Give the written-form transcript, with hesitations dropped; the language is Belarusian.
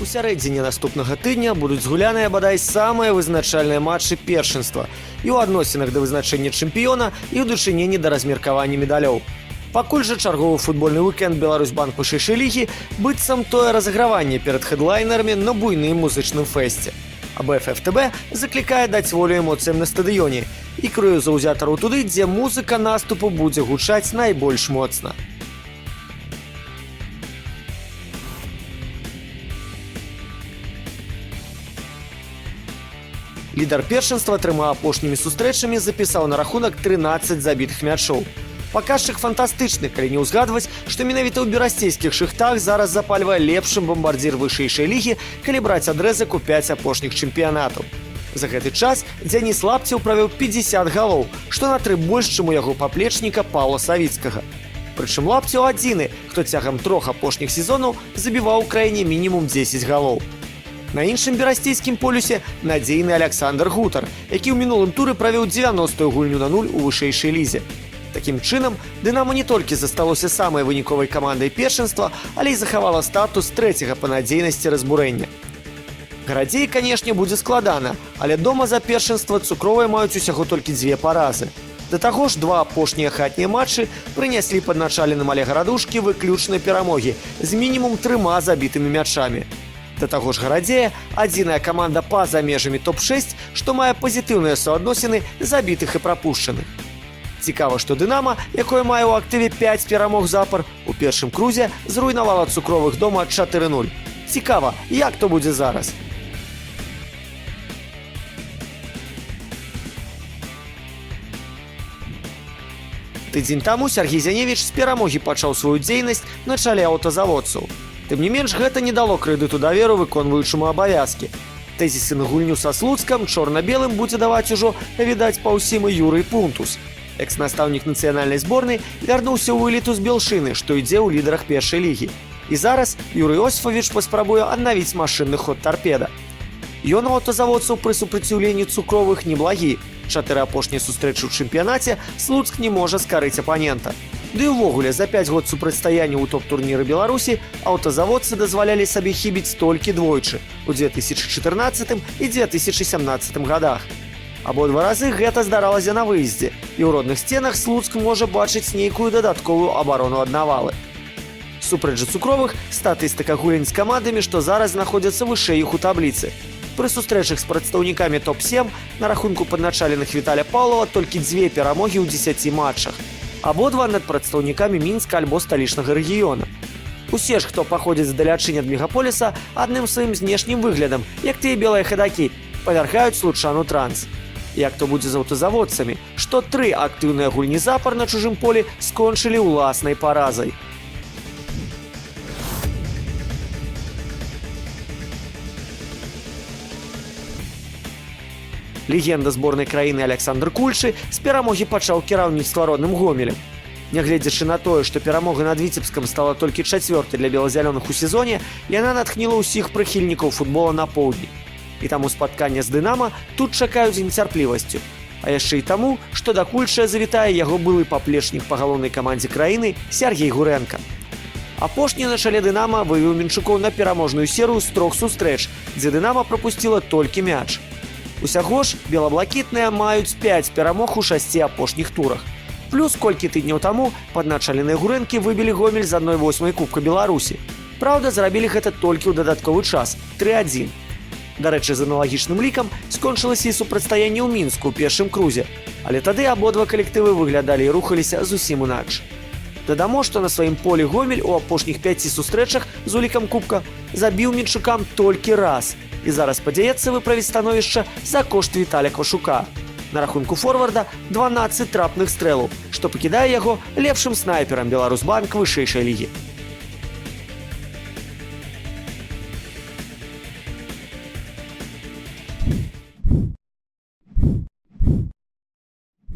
У сярэдзіне наступнага тыдня будуць згуляныя бадай самыя вызначальныя матчы першынства і ў адносінах да вызначэння чэмпіёна і ў дачыненні да размеркавання медалёў. Пакуль жа чарговы футбольны вікенд Беларусьбанк вышэйшай лігі быццам тое разыграванне перад хэдлайнерамі на буйным музычным фэсце. А БФФТБ заклікае даць волю эмоцыям на стадыёне і крыю заўзятараў туды, дзе музыка наступу будзе гучаць найбольш моцна. Лідар першынства 3 апошнімі сустрэчамі запісаў на рахунак 13 забітых мячоў. Паказчык фантастычны, калі не ўзгадваць, што менавіта ў берасцейскіх шыхтах зараз запальвае лепшым бамбардзір вышэйшай лігі, калі браць адрэзак у 5 апошніх чэмпіянатаў. За гэты час Дзяніс Лапцеў правёў 50 галоў, што на 3 больш, чым у яго паплечніка Паўла Савіцкага. Прычым Лапцеў адзіны, хто цягам 3 апошніх сезонаў забіваў у краіне мінімум 10 галоў. На іншым берасцейскім полюсе надзейны Аляксандр Гутар, які ў мінулым туры правёў 90-ю гульню на 0 у вышэйшай лізе. Такім чынам, Дынамо не толькі засталося самай выніковай камандай першынства, але і захавала статус 3-га па надзейнасці разбурэння. Гарадзей, канешне, будзе складана, але дома за першынства цукровыя маюць усяго толькі 2 паразы. Да таго ж 2 апошнія хатнія матчы прыняслі пад началеным Алега Радушкі выключнай перамогі з мінімум 3 забітымі мячамі. Да таго ж Гарадзея адзіная каманда па-за межамі топ-6, што мае пазітыўныя суадносіны забітых і прапушчаных. Цікава, што Дынамо, якое мае ў актыве 5 перамог запар, у першым крузе зруйнавала цукровых дома 4-0. Цікава, як то будзе зараз? Тыдзень таму Сяргій Зяневіч з перамогі пачаў сваю дзейнасць на чале аўтазаводцаў. Тым не менш, гэта не дало крэдыту даверу выконваючаму абавязкі. Тэзісы на гульню са Слуцкам чорна-белым будзе даваць ужо, відаць, па ўсім і Юрый Пунтус. Экс-настаўнік нацыянальнай зборнай вярнуўся ў эліту з Белшыны, што ідзе ў лідарах першай лігі. І зараз Юрый Осіфавіч паспрабуе аднавіць машынны ход Тарпеда. Ён у аўтазаводцаў пры супраціўленні цукровых неблагі. 4 апошнія сустрэчы ў чэмпіянаце Слуцк не можа скарыць апанента. Ды і ўвогуле, за 5 год супрацьстаяння ў топ-турніры Беларусі аўтазаводцы дазвалялі сабе хібіць толькі двойчы ў 2014 і 2017 годах. Абодва разы гэта здаралася на выездзе, і ў родных сценах Слуцк можа бачыць нейкую дадатковую абарону ад навалы. Супраць жа цукровых статыстыка гулень з камандамі, што зараз знаходзяцца вышэй іх у табліцы. Пры сустрэчах з прадстаўнікамі топ-7 на рахунку падначаленых Віталя Паўлова толькі 2 перамогі ў 10 матчах. Абодва над прадстаўнікамі Мінска альбо сталічнага рэгіёна. Усе ж, хто паходзіць здалячынь ад мегаполіса, адным сваім знешнім выглядам, як тыя белыя хадакі, павяргаюць случан у транс. Як то будзе з аўтазаводцамі, што 3 актыўныя гульні запар на чужым полі скончылі ўласнай паразай. Легенда зборнай краіны Аляксандр Кульшы з перамогі пачаў кіраўніцтва родным Гомелем. Нягледзячы на тое, што перамога над Віцебскам стала толькі 4-й для белазялёных у сезоне, яна натхніла ўсіх прыхільнікаў футбола на поўдні. І таму спаткання з Дынамо тут чакаюць з нецярплівасцю. А яшчэ і таму, што да Кульшыя завітае яго былы паплечнік па галоўнай камандзе краіны Сяргей Гурэнка. Апошні на чале Дынамо вывеў Мінчукоў на пераможную серыю з 3 сустрэч, дзе Дынамо прапусціла толькі мяч. Усяго ж белаблакітныя маюць 5 перамог у 6 апошніх турах. Плюс колькі тыдняў таму падначаленыя Гурэнкі выбілі Гомель з 1/8 Кубка Беларусі. Праўда, зрабілі гэта толькі ў дадатковы час 3-1. Дарэчы, з аналагічным лікам скончылася і супрацьстаянне ў Мінску ў першым крузе, але тады абодва калектывы выглядалі і рухаліся зусім інакш. Дадамо, што на сваім полі Гомель у апошніх 5 сустрэчах з улікам Кубка забіў мінчукам толькі раз і зараз спадзяецца выправіць становішча за кошт Віталя Квашука. На рахунку форварда 12 трапных стрэлаў, што пакідае яго лепшым снайперам Беларусьбанк вышэйшай лігі.